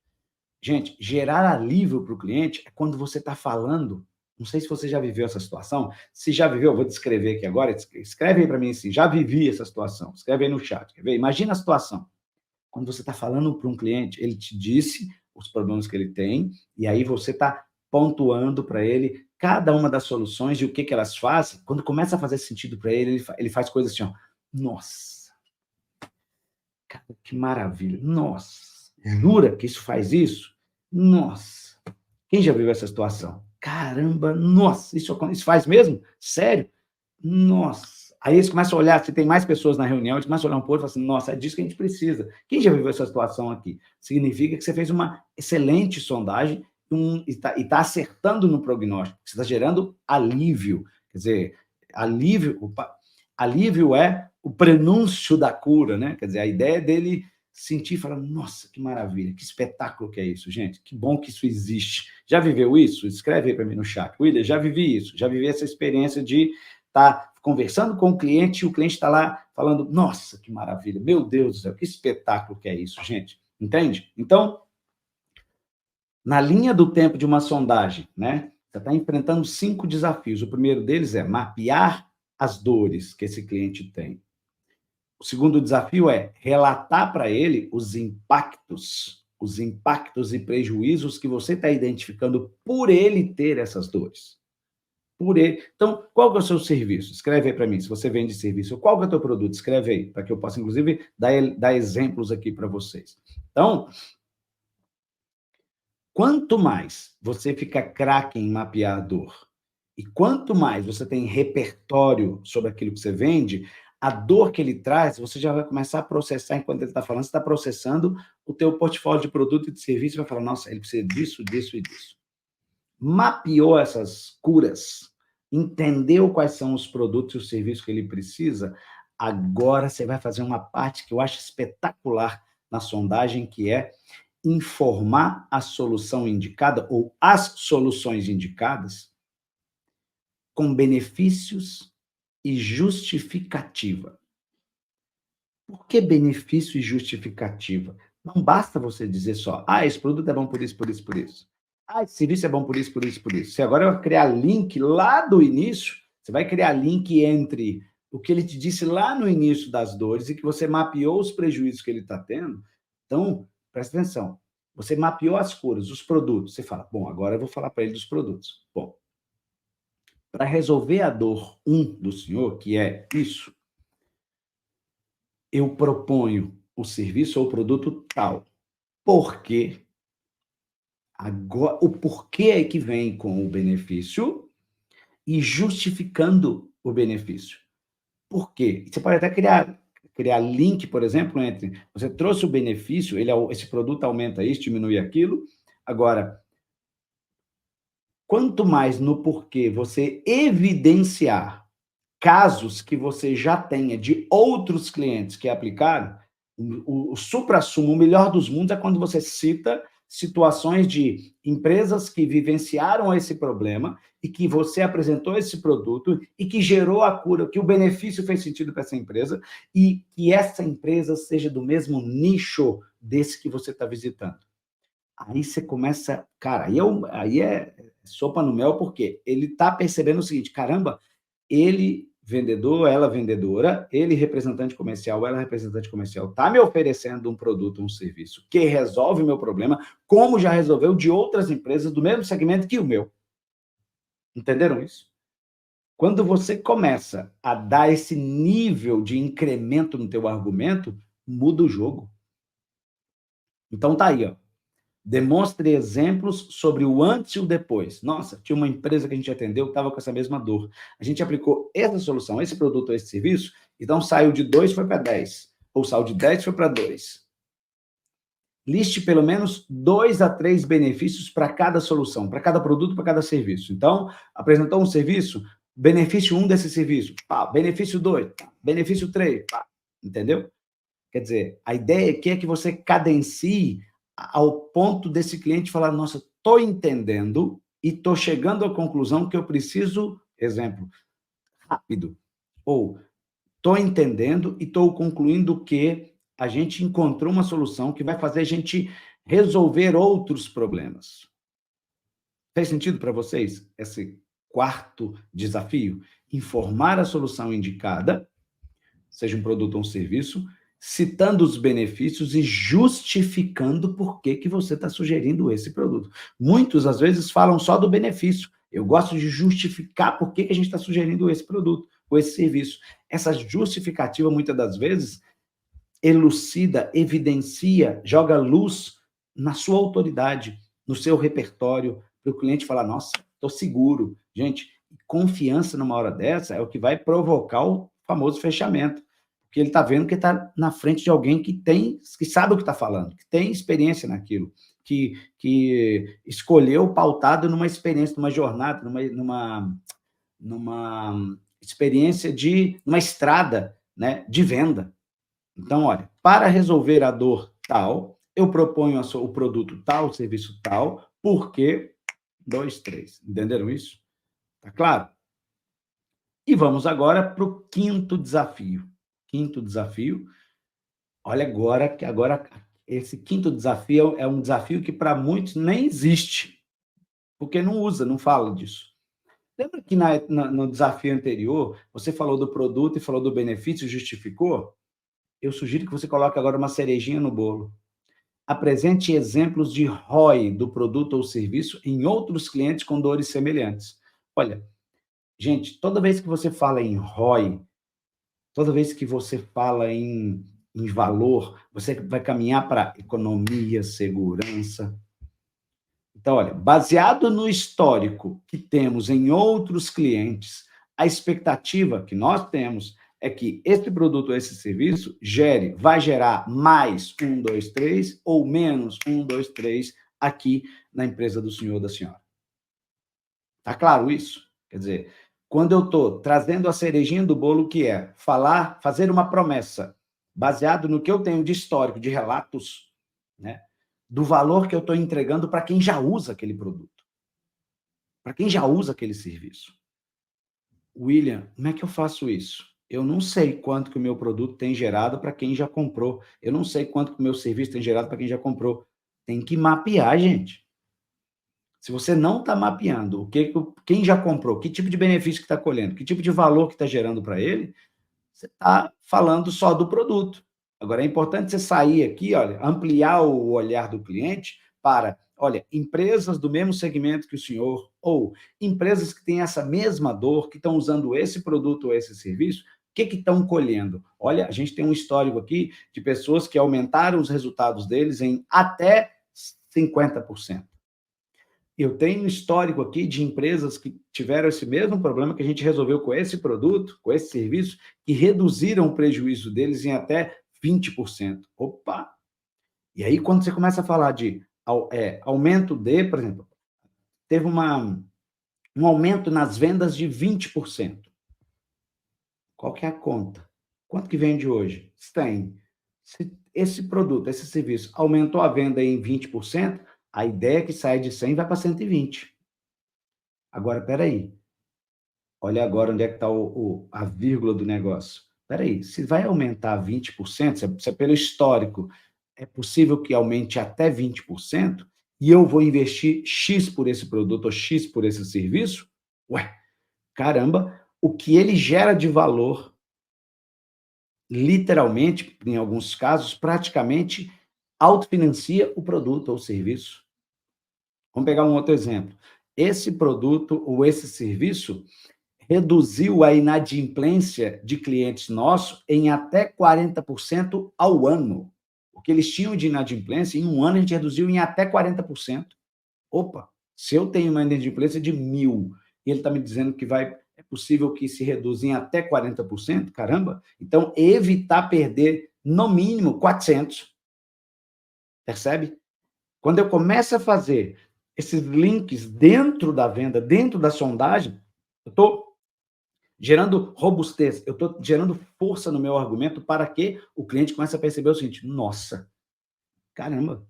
Speaker 1: Gente, gerar alívio para o cliente é quando você está falando, não sei se você já viveu essa situação, se já viveu, eu vou descrever aqui agora, escreve aí para mim assim, já vivi essa situação, escreve aí no chat, quer ver? Imagina a situação, quando você está falando para um cliente, ele te disse os problemas que ele tem, e aí você está pontuando para ele cada uma das soluções e o que elas fazem, quando começa a fazer sentido para ele, ele faz coisas assim, ó, nossa, cara, que maravilha, nossa, jura que isso faz isso? Nossa, quem já viu essa situação? Caramba, nossa, isso faz mesmo? Sério? Nossa. Aí eles começam a olhar, se tem mais pessoas na reunião, eles começam a olhar um pouco e falam assim, nossa, é disso que a gente precisa. Quem já viveu essa situação aqui? Significa que você fez uma excelente sondagem e está acertando no prognóstico, você está gerando alívio. Quer dizer, alívio é o prenúncio da cura, né? Quer dizer, a ideia dele sentir e falar, nossa, que maravilha, que espetáculo que é isso, gente, que bom que isso existe. Já viveu isso? Escreve aí para mim no chat. William, já vivi isso, já vivi essa experiência de estar conversando com o cliente e o cliente está lá falando, nossa, que maravilha, meu Deus do céu, que espetáculo que é isso, gente. Entende? Então, na linha do tempo de uma sondagem, né? Você está enfrentando 5 desafios. O primeiro deles é mapear as dores que esse cliente tem. O segundo desafio é relatar para ele os impactos e prejuízos que você está identificando por ele ter essas dores. Por ele. Então, qual que é o seu serviço? Escreve aí para mim, se você vende serviço. Qual que é o teu produto? Escreve aí, para que eu possa, inclusive, dar exemplos aqui para vocês. Então, quanto mais você fica craque em mapear a dor, e quanto mais você tem repertório sobre aquilo que você vende, a dor que ele traz, você já vai começar a processar, enquanto ele está falando, você está processando o teu portfólio de produto e de serviço, e vai falar, nossa, ele precisa disso, disso e disso. Mapeou essas curas, entendeu quais são os produtos e os serviços que ele precisa, agora você vai fazer uma parte que eu acho espetacular na sondagem, que é informar a solução indicada ou as soluções indicadas com benefícios e justificativa. Por que benefício e justificativa? Não basta você dizer só, esse produto é bom por isso, por isso, por isso. Esse serviço é bom por isso, por isso, por isso. Você agora vai criar link lá do início, você vai criar link entre o que ele te disse lá no início das dores e que você mapeou os prejuízos que ele está tendo. Então, presta atenção. Você mapeou as curas, os produtos. Você fala, bom, agora eu vou falar para ele dos produtos. Bom, para resolver a dor 1 do senhor, que é isso, eu proponho o serviço ou o produto tal. Por quê? Agora, o porquê é que vem com o benefício e justificando o benefício. Por quê? Você pode até criar link, por exemplo, entre você trouxe o benefício, esse produto aumenta isso, diminui aquilo. Agora, quanto mais no porquê você evidenciar casos que você já tenha de outros clientes que aplicaram, o suprassumo, o melhor dos mundos é quando você cita situações de empresas que vivenciaram esse problema e que você apresentou esse produto e que gerou a cura, que o benefício fez sentido para essa empresa e que essa empresa seja do mesmo nicho desse que você está visitando. Aí você começa, cara, aí é sopa no mel, porque ele está percebendo o seguinte, caramba, ele vendedor, ela vendedora, ele representante comercial, ela representante comercial, está me oferecendo um produto, um serviço que resolve o meu problema, como já resolveu de outras empresas do mesmo segmento que o meu. Entenderam isso? Quando você começa a dar esse nível de incremento no teu argumento, muda o jogo. Então tá aí, ó. Demonstre exemplos sobre o antes e o depois. Nossa, tinha uma empresa que a gente atendeu que estava com essa mesma dor. A gente aplicou essa solução, esse produto, esse serviço, então saiu de 2 foi para 10. Ou saiu de 10 foi para 2. Liste pelo menos 2 a 3 benefícios para cada solução, para cada produto, para cada serviço. Então, apresentou um serviço, benefício 1 desse serviço, benefício 2, benefício 3, entendeu? Quer dizer, a ideia aqui é que você cadencie ao ponto desse cliente falar, nossa, estou entendendo e estou chegando à conclusão que eu preciso, exemplo, rápido. Ou, estou entendendo e estou concluindo que a gente encontrou uma solução que vai fazer a gente resolver outros problemas. Fez sentido para vocês esse quarto desafio? Informar a solução indicada, seja um produto ou um serviço, citando os benefícios e justificando por que você está sugerindo esse produto. Muitos, às vezes, falam só do benefício. Eu gosto de justificar por que a gente está sugerindo esse produto ou esse serviço. Essa justificativa, muitas das vezes, elucida, evidencia, joga luz na sua autoridade, no seu repertório, para o cliente falar, nossa, estou seguro. Gente, confiança numa hora dessa é o que vai provocar o famoso fechamento. Porque ele está vendo que está na frente de alguém que sabe o que está falando, que tem experiência naquilo, que escolheu pautado numa experiência, numa jornada, numa experiência numa estrada, né, de venda. Então, olha, para resolver a dor tal, eu proponho o produto tal, o serviço tal, porque dois, três. Entenderam isso? Tá claro? E vamos agora para o quinto desafio. Quinto desafio. Olha agora que agora esse quinto desafio é um desafio que para muitos nem existe, porque não usa, não fala disso. Lembra que no desafio anterior você falou do produto e falou do benefício, justificou? Eu sugiro que você coloque agora uma cerejinha no bolo. Apresente exemplos de ROI do produto ou serviço em outros clientes com dores semelhantes. Olha, gente, toda vez que você fala em ROI, toda vez que você fala em valor, você vai caminhar para economia, segurança. Então, olha, baseado no histórico que temos em outros clientes, a expectativa que nós temos é que esse produto ou esse serviço vai gerar mais um, dois, três, ou menos um, dois, três, aqui na empresa do senhor ou da senhora. Tá claro isso? Quer dizer, quando eu estou trazendo a cerejinha do bolo, que é fazer uma promessa, baseado no que eu tenho de histórico, de relatos, né, do valor que eu estou entregando para quem já usa aquele produto, para quem já usa aquele serviço. William, como é que eu faço isso? Eu não sei quanto que o meu produto tem gerado para quem já comprou. Eu não sei quanto que o meu serviço tem gerado para quem já comprou. Tem que mapear, gente. Se você não está mapeando quem já comprou, que tipo de benefício que está colhendo, que tipo de valor que está gerando para ele, você está falando só do produto. Agora, é importante você sair aqui, olha, ampliar o olhar do cliente para, olha, empresas do mesmo segmento que o senhor, ou empresas que têm essa mesma dor, que estão usando esse produto ou esse serviço, o que estão colhendo? Olha, a gente tem um histórico aqui de pessoas que aumentaram os resultados deles em até 50%. Eu tenho um histórico aqui de empresas que tiveram esse mesmo problema que a gente resolveu com esse produto, com esse serviço, que reduziram o prejuízo deles em até 20%. Opa! E aí, quando você começa a falar de aumento por exemplo, teve um aumento nas vendas de 20%. Qual que é a conta? Quanto que vende hoje? Se esse produto, esse serviço, aumentou a venda em 20%, a ideia é que sai de 100 vai para 120. Agora, espera aí. Olha agora onde é que está a vírgula do negócio. Espera aí, se vai aumentar 20%, se é pelo histórico, é possível que aumente até 20%, e eu vou investir X por esse produto ou X por esse serviço? Ué, caramba, o que ele gera de valor, literalmente, em alguns casos, praticamente autofinancia o produto ou serviço. Vamos pegar um outro exemplo. Esse produto ou esse serviço reduziu a inadimplência de clientes nossos em até 40% ao ano. O que eles tinham de inadimplência, em um ano a gente reduziu em até 40%. Opa, se eu tenho uma inadimplência de 1.000 e ele está me dizendo que é possível que se reduza em até 40%, caramba, então evitar perder no mínimo 400. Percebe? Quando eu começo a fazer esses links dentro da venda, dentro da sondagem, eu estou gerando robustez, eu estou gerando força no meu argumento para que o cliente comece a perceber o seguinte: nossa, caramba,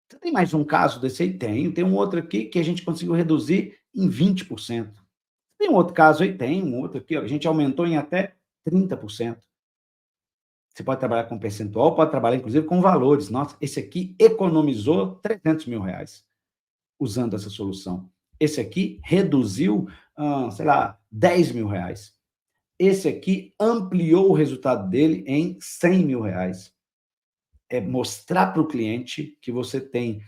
Speaker 1: você tem mais um caso desse aí? Tem um outro aqui que a gente conseguiu reduzir em 20%. Tem um outro caso aí? Tem um outro aqui, ó, a gente aumentou em até 30%. Você pode trabalhar com percentual, pode trabalhar inclusive com valores. Nossa, esse aqui economizou 300 mil reais usando essa solução. Esse aqui reduziu, sei lá, 10 mil reais. Esse aqui ampliou o resultado dele em 100 mil reais. É mostrar para o cliente que você tem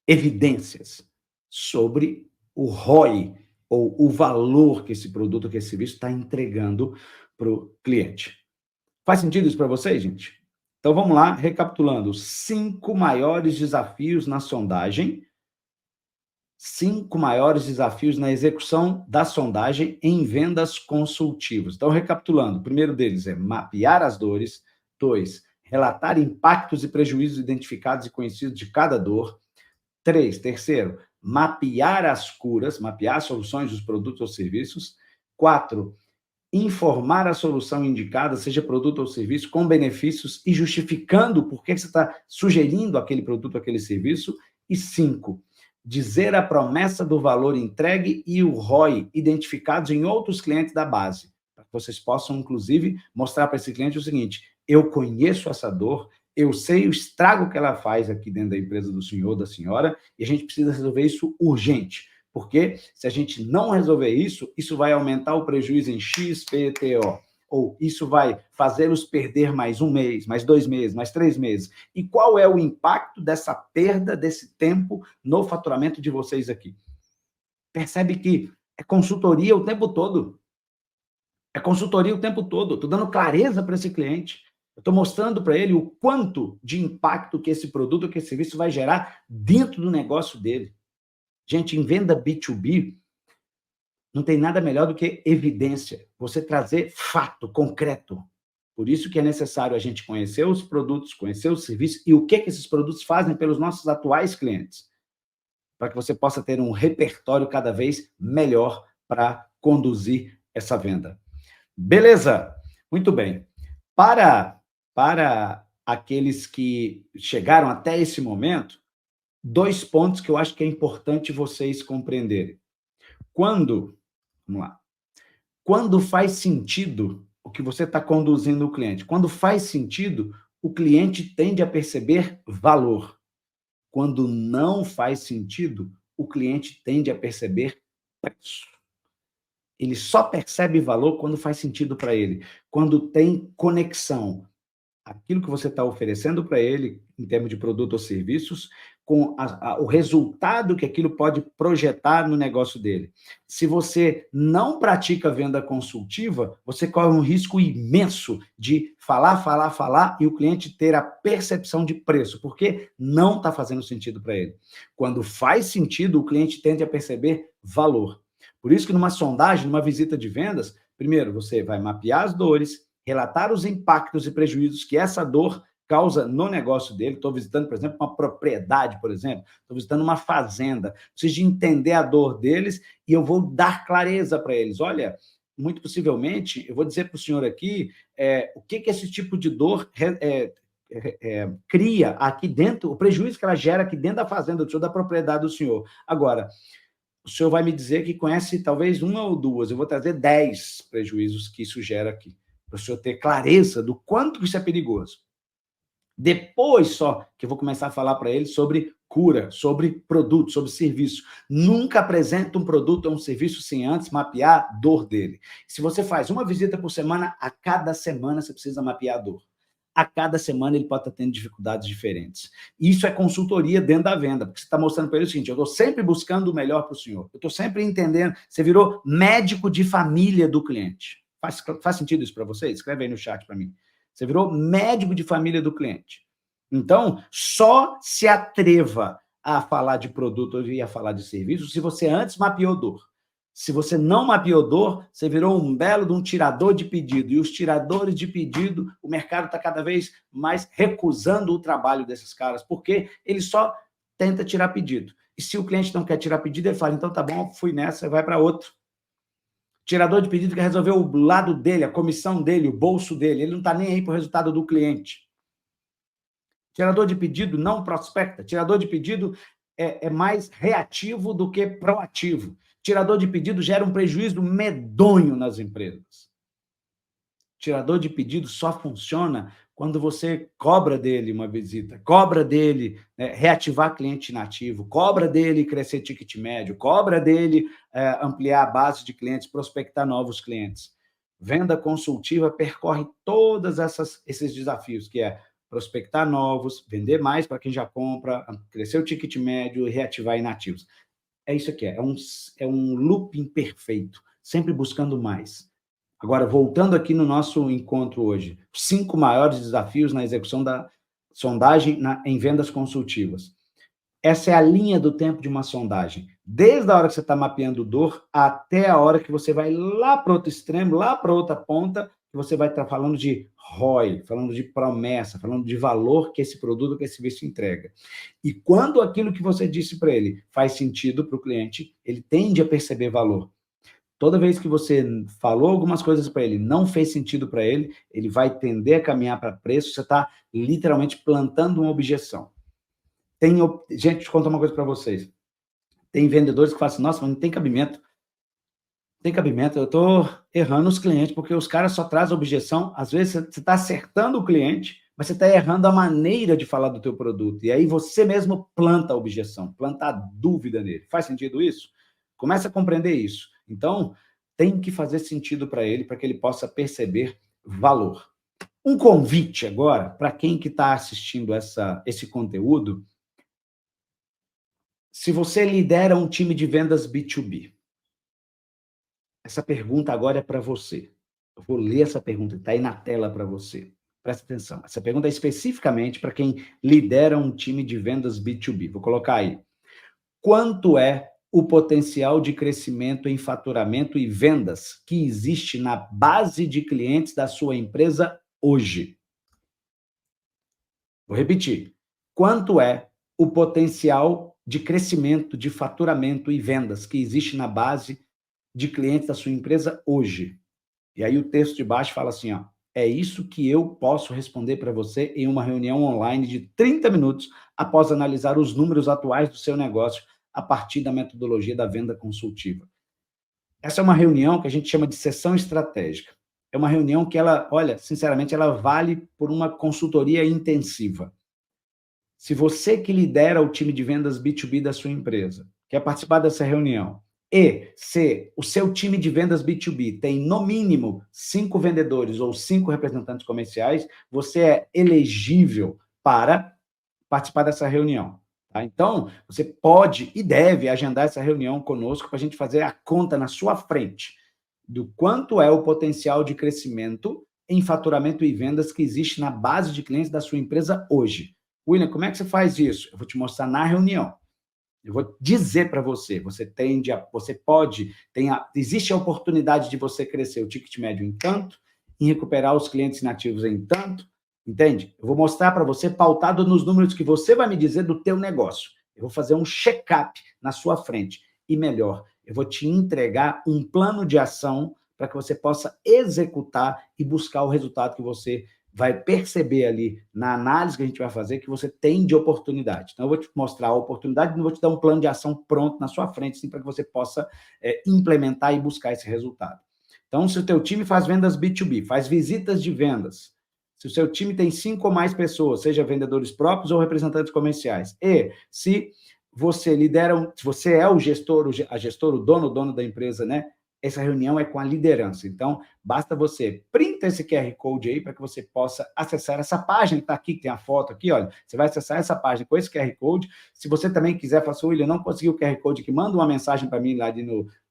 Speaker 1: evidências sobre o ROI, ou o valor que esse produto, que esse serviço está entregando para o cliente. Faz sentido isso para vocês, gente? Então vamos lá, recapitulando: 5 maiores desafios na sondagem, 5 maiores desafios na execução da sondagem em vendas consultivas. Então, recapitulando, o primeiro deles é mapear as dores. 2, relatar impactos e prejuízos identificados e conhecidos de cada dor. 3, terceiro, mapear as curas, mapear as soluções dos produtos ou serviços. 4, informar a solução indicada, seja produto ou serviço, com benefícios e justificando por que você está sugerindo aquele produto, aquele serviço. E 5, dizer a promessa do valor entregue e o ROI identificados em outros clientes da base, para que vocês possam, inclusive, mostrar para esse cliente o seguinte: eu conheço essa dor, eu sei o estrago que ela faz aqui dentro da empresa do senhor, da senhora, e a gente precisa resolver isso urgente. Porque se a gente não resolver isso, isso vai aumentar o prejuízo em XPTO. Ou isso vai fazê-los perder mais um mês, mais 2 meses, mais 3 meses. E qual é o impacto dessa perda, desse tempo, no faturamento de vocês aqui? Percebe que é consultoria o tempo todo. É consultoria o tempo todo. Estou dando clareza para esse cliente. Eu estou mostrando para ele o quanto de impacto que esse produto, que esse serviço vai gerar dentro do negócio dele. Gente, em venda B2B, não tem nada melhor do que evidência, você trazer fato concreto. Por isso que é necessário a gente conhecer os produtos, conhecer os serviços e o que esses produtos fazem pelos nossos atuais clientes, para que você possa ter um repertório cada vez melhor para conduzir essa venda. Beleza? Muito bem. Para aqueles que chegaram até esse momento, 2 pontos que eu acho que é importante vocês compreenderem. Vamos lá. Quando faz sentido o que você está conduzindo o cliente, quando faz sentido, o cliente tende a perceber valor. Quando não faz sentido, o cliente tende a perceber preço. Ele só percebe valor quando faz sentido para ele, quando tem conexão aquilo que você está oferecendo para ele, em termos de produto ou serviços, com o resultado que aquilo pode projetar no negócio dele. Se você não pratica venda consultiva, você corre um risco imenso de falar, e o cliente ter a percepção de preço, porque não está fazendo sentido para ele. Quando faz sentido, o cliente tende a perceber valor. Por isso que numa sondagem, numa visita de vendas, primeiro você vai mapear as dores, relatar os impactos e prejuízos que essa dor causa no negócio dele. Estou visitando, por exemplo, uma propriedade, por exemplo, estou visitando uma fazenda, preciso de entender a dor deles e eu vou dar clareza para eles. Olha, muito possivelmente, eu vou dizer para o senhor aqui o que esse tipo de dor cria aqui dentro, o prejuízo que ela gera aqui dentro da fazenda do senhor, da propriedade do senhor. Agora, o senhor vai me dizer que conhece talvez uma ou duas, eu vou trazer 10 prejuízos que isso gera aqui, para o senhor ter clareza do quanto isso é perigoso. Depois só que eu vou começar a falar para ele sobre cura, sobre produto, sobre serviço. Nunca apresenta um produto ou um serviço sem antes mapear a dor dele. Se você faz uma visita por semana, a cada semana você precisa mapear a dor. A cada semana ele pode estar tendo dificuldades diferentes. Isso é consultoria dentro da venda, porque você está mostrando para ele o seguinte: eu estou sempre buscando o melhor para o senhor, eu estou sempre entendendo. Você virou médico de família do cliente. Faz sentido isso para você? Escreve aí no chat para mim. Você virou médico de família do cliente. Então, só se atreva a falar de produto e a falar de serviço se você antes mapeou dor. Se você não mapeou dor, você virou um belo de um tirador de pedido. E os tiradores de pedido, o mercado está cada vez mais recusando o trabalho desses caras, porque ele só tenta tirar pedido. E se o cliente não quer tirar pedido, ele fala: então tá bom, fui nessa, vai para outro. Tirador de pedido quer resolver o lado dele, a comissão dele, o bolso dele. Ele não está nem aí para o resultado do cliente. Tirador de pedido não prospecta. Tirador de pedido é mais reativo do que proativo. Tirador de pedido gera um prejuízo medonho nas empresas. Tirador de pedido só funciona quando você cobra dele uma visita, cobra dele reativar cliente inativo, cobra dele crescer ticket médio, cobra dele ampliar a base de clientes, prospectar novos clientes. Venda consultiva percorre todos esses desafios, que é prospectar novos, vender mais para quem já compra, crescer o ticket médio e reativar inativos. É isso aqui, é um looping perfeito, sempre buscando mais. Agora, voltando aqui no nosso encontro hoje, 5 maiores desafios na execução da sondagem em vendas consultivas. Essa é a linha do tempo de uma sondagem. Desde a hora que você está mapeando dor até a hora que você vai lá para outro extremo, lá para outra ponta, que você vai estar falando de ROI, falando de promessa, falando de valor que esse produto, que esse serviço entrega. E quando aquilo que você disse para ele faz sentido para o cliente, ele tende a perceber valor. Toda vez que você falou algumas coisas para ele, não fez sentido para ele, ele vai tender a caminhar para preço, você está literalmente plantando uma objeção. Gente, deixa eu contar uma coisa para vocês. Tem vendedores que falam assim, nossa, mas não tem cabimento. Tem cabimento, eu estou errando os clientes, porque os caras só trazem objeção, às vezes você está acertando o cliente, mas você está errando a maneira de falar do teu produto, e aí você mesmo planta a objeção, planta a dúvida nele. Faz sentido isso? Começa a compreender isso. Então, tem que fazer sentido para ele, para que ele possa perceber valor. Um convite agora, para quem que está assistindo esse conteúdo, se você lidera um time de vendas B2B, essa pergunta agora é para você. Eu vou ler essa pergunta, está aí na tela para você. Presta atenção. Essa pergunta é especificamente para quem lidera um time de vendas B2B. Vou colocar aí. Quanto é o potencial de crescimento em faturamento e vendas que existe na base de clientes da sua empresa hoje? Vou repetir. Quanto é o potencial de crescimento, de faturamento e vendas que existe na base de clientes da sua empresa hoje? E aí o texto de baixo fala assim, ó, é isso que eu posso responder para você em uma reunião online de 30 minutos após analisar os números atuais do seu negócio a partir da metodologia da venda consultiva. Essa é uma reunião que a gente chama de sessão estratégica. É uma reunião que ela, olha, sinceramente, ela vale por uma consultoria intensiva. Se você que lidera o time de vendas B2B da sua empresa quer participar dessa reunião, e se o seu time de vendas B2B tem, no mínimo, 5 vendedores ou 5 representantes comerciais, você é elegível para participar dessa reunião. Tá? Então, você pode e deve agendar essa reunião conosco para a gente fazer a conta na sua frente do quanto é o potencial de crescimento em faturamento e vendas que existe na base de clientes da sua empresa hoje. William, como é que você faz isso? Eu vou te mostrar na reunião. Eu vou dizer para você, existe a oportunidade de você crescer o ticket médio em tanto, em recuperar os clientes inativos em tanto, entende? Eu vou mostrar para você pautado nos números que você vai me dizer do teu negócio. Eu vou fazer um check-up na sua frente. E melhor, eu vou te entregar um plano de ação para que você possa executar e buscar o resultado que você vai perceber ali na análise que a gente vai fazer que você tem de oportunidade. Então, eu vou te mostrar a oportunidade, não vou te dar um plano de ação pronto na sua frente, sim, para que você possa implementar e buscar esse resultado. Então, se o teu time faz vendas B2B, faz visitas de vendas, se o seu time tem 5 ou mais pessoas, seja vendedores próprios ou representantes comerciais, e se você lidera, se você é o gestor, a gestora, o dono da empresa, né? Essa reunião é com a liderança. Então, basta você printa esse QR Code aí para que você possa acessar essa página que está aqui, que tem a foto aqui, olha. Você vai acessar essa página com esse QR Code. Se você também quiser, falar assim, William, não consegui o QR Code aqui, manda uma mensagem para mim lá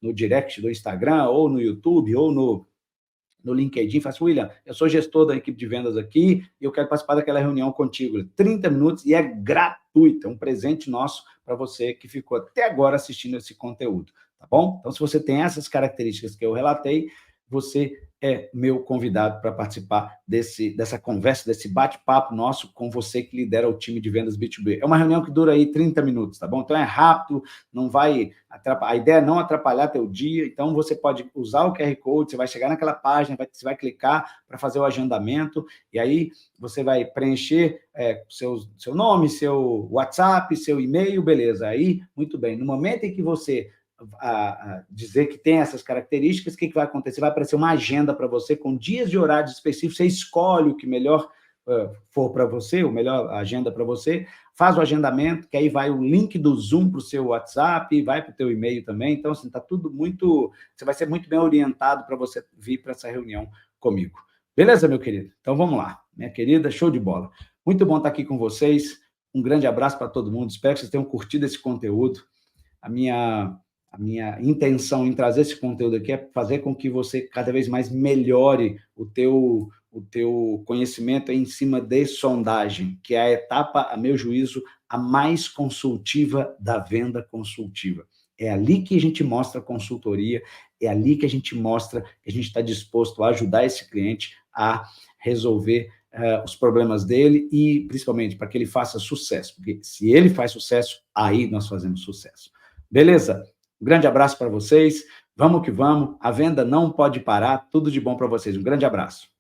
Speaker 1: no direct do Instagram, ou no YouTube, ou no LinkedIn, fala assim, William, eu sou gestor da equipe de vendas aqui e eu quero participar daquela reunião contigo. 30 minutos e é gratuito, é um presente nosso para você que ficou até agora assistindo esse conteúdo. Tá bom? Então, se você tem essas características que eu relatei, você é meu convidado para participar dessa conversa, desse bate-papo nosso com você que lidera o time de vendas B2B. É uma reunião que dura aí 30 minutos, tá bom? Então, é rápido, não vai atrapalhar, a ideia é não atrapalhar teu dia, então você pode usar o QR Code, você vai chegar naquela página, você vai clicar para fazer o agendamento, e aí você vai preencher seu nome, seu WhatsApp, seu e-mail, beleza. Aí, muito bem, no momento em que você dizer que tem essas características, o que vai acontecer? Vai aparecer uma agenda para você com dias e horários específicos, você escolhe o que melhor for para você, o melhor agenda para você, faz o agendamento, que aí vai o link do Zoom para o seu WhatsApp, vai para o teu e-mail também, então, assim, está tudo muito, você vai ser muito bem orientado para você vir para essa reunião comigo. Beleza, meu querido? Então, vamos lá. Minha querida, show de bola. Muito bom estar aqui com vocês, um grande abraço para todo mundo, espero que vocês tenham curtido esse conteúdo. A minha intenção em trazer esse conteúdo aqui é fazer com que você cada vez mais melhore o teu conhecimento em cima de sondagem, que é a etapa, a meu juízo, a mais consultiva da venda consultiva. É ali que a gente mostra a consultoria, é ali que a gente mostra que a gente está disposto a ajudar esse cliente a resolver os problemas dele e, principalmente, para que ele faça sucesso. Porque se ele faz sucesso, aí nós fazemos sucesso. Beleza? Um grande abraço para vocês, Vamos que vamos, a venda não pode parar. Tudo de bom para vocês. Um grande abraço.